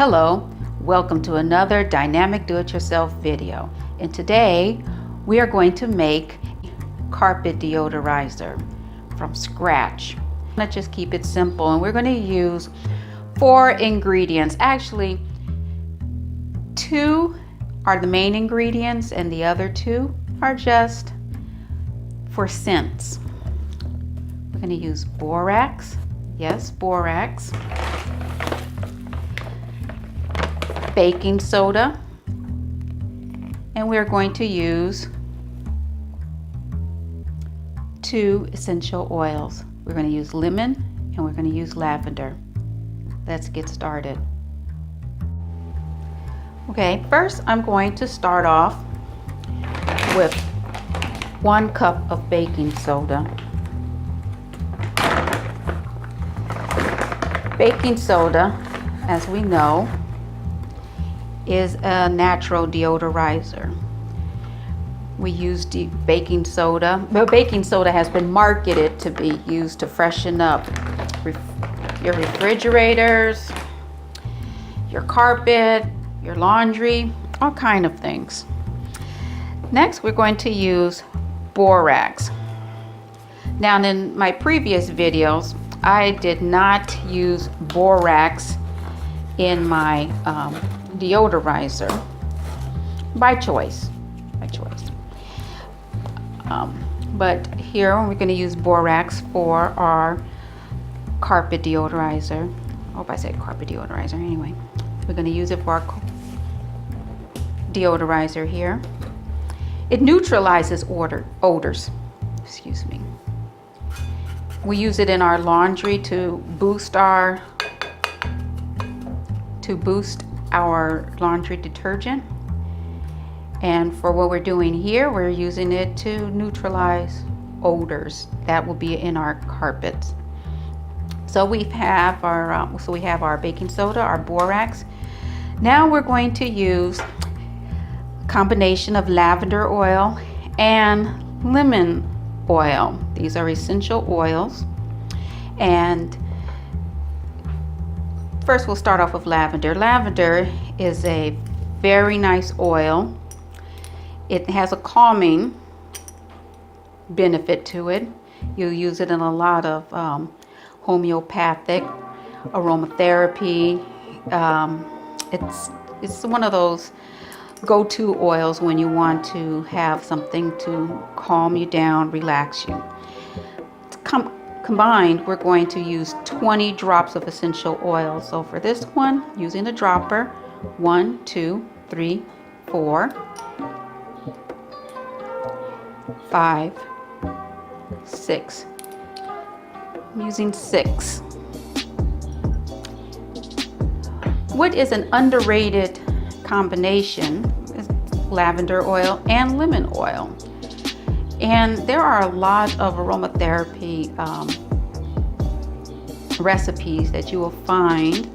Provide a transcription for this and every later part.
Hello, welcome to another dynamic do-it-yourself video. And today we are going to make carpet deodorizer from scratch. Let's just keep it simple, and we're going to use 4 ingredients. Actually, 2 are the main ingredients and the other 2 are just for scents. We're going to use borax. Yes, borax. Baking soda, and we're going to use 2 essential oils. We're going to use lemon and we're going to use lavender. Let's get started. Okay, first I'm going to start off with 1 cup of baking soda. Baking soda, as we know, is a natural deodorizer. We use baking soda, but baking soda has been marketed to be used to freshen up your refrigerators, your carpet, your laundry, all kind of things. Next, we're going to use borax. Now, in my previous videos, I did not use borax in my deodorizer by choice. But here we're going to use borax for our carpet deodorizer. I hope I said carpet deodorizer. Anyway, we're going to use it for our deodorizer here. It neutralizes odors. Excuse me. We use it in our laundry to boost our laundry detergent. And for what we're doing here, we're using it to neutralize odors that will be in our carpets. So we have our baking soda, our borax. Now we're going to use a combination of lavender oil and lemon oil. These are essential oils. And first we'll start off with lavender. Lavender is a very nice oil. It has a calming benefit to it. You'll use it in a lot of homeopathic aromatherapy. It's one of those go-to oils when you want to have something to calm you down, relax you. Combined, we're going to use 20 drops of essential oil. So for this one, using a dropper, 1, 2, 3, 4, 5, 6. I'm using 6. What is an underrated combination is lavender oil and lemon oil. And there are a lot of aromatherapy recipes that you will find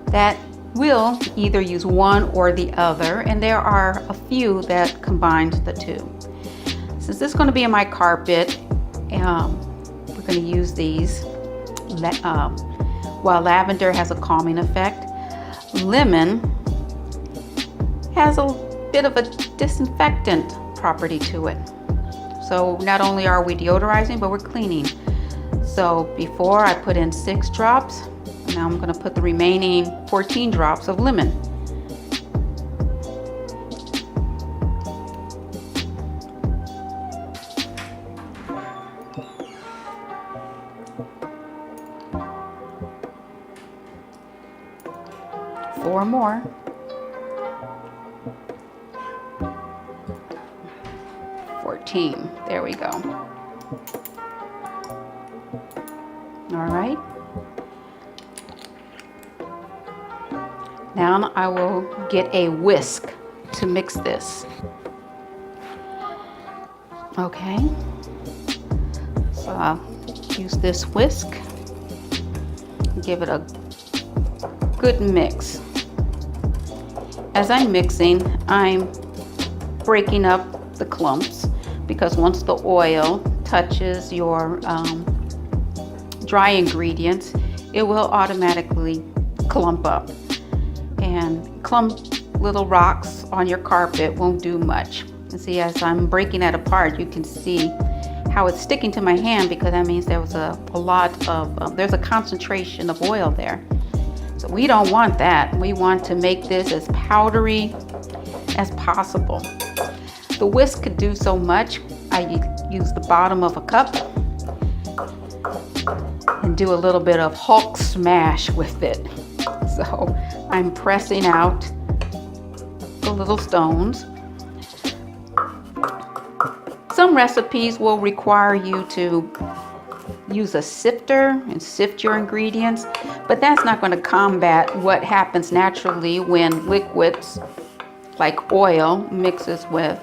that will either use one or the other, and there are a few that combines the 2. Since this is going to be in my carpet, we're going to use these. While lavender has a calming effect, lemon has a bit of a disinfectant property to it. So not only are we deodorizing, but we're cleaning. So before I put in 6 drops, now I'm going to put the remaining 14 drops of lemon. Four more. There we go. All right. Now I will get a whisk to mix this. Okay. So I'll use this whisk. Give it a good mix. As I'm mixing, I'm breaking up the clumps, because once the oil touches your dry ingredients, it will automatically clump up. And little rocks on your carpet won't do much. And see, as I'm breaking that apart, you can see how it's sticking to my hand, because that means there was a lot of, there's a concentration of oil there. So we don't want that. We want to make this as powdery as possible. The whisk could do so much. I use the bottom of a cup and do a little bit of Hulk smash with it. So I'm pressing out the little stones. Some recipes will require you to use a sifter and sift your ingredients, but that's not going to combat what happens naturally when liquids like oil mixes with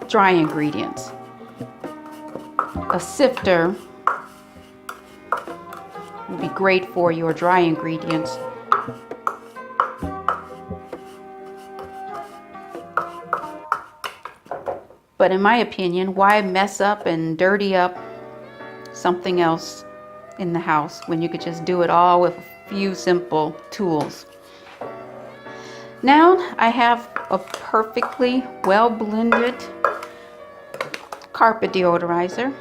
dry ingredients. A sifter would be great for your dry ingredients. But in my opinion, why mess up and dirty up something else in the house when you could just do it all with a few simple tools? Now I have a perfectly well blended carpet deodorizer,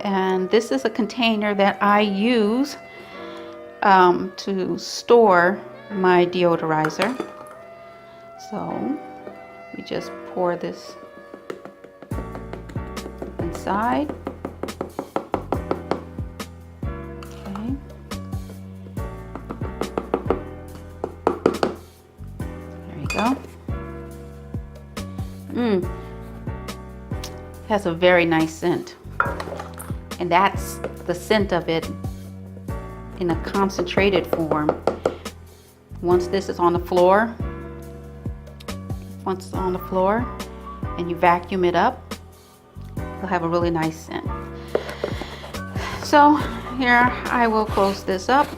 and this is a container that I use to store my deodorizer. So we just pour this inside. Okay. There you go. Has a very nice scent, and that's the scent of it in a concentrated form. Once this is on the floor, and you vacuum it up, you'll have a really nice scent. So here I will close this up.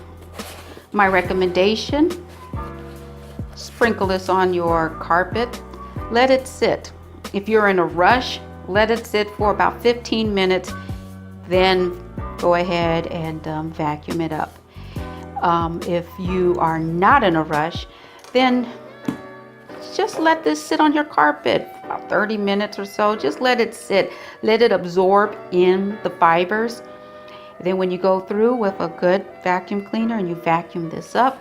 My recommendation: sprinkle this on your carpet, let it sit. If you're in a rush, let it sit for about 15 minutes, then go ahead and vacuum it up. If you are not in a rush, then just let this sit on your carpet about 30 minutes or so. Just let it sit, let it absorb in the fibers. Then when you go through with a good vacuum cleaner and you vacuum this up,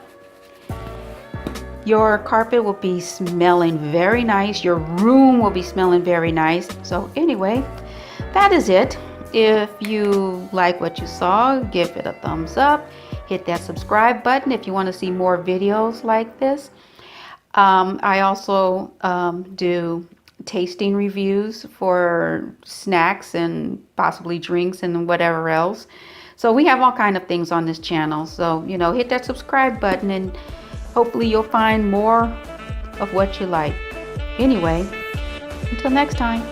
your carpet will be smelling very nice. Your room will be smelling very nice. So anyway, that is it. If you like what you saw, give it a thumbs up. Hit that subscribe button if you want to see more videos like this. I also do tasting reviews for snacks and possibly drinks and whatever else. So we have all kinds of things on this channel. So, hit that subscribe button and hopefully you'll find more of what you like. Anyway, until next time.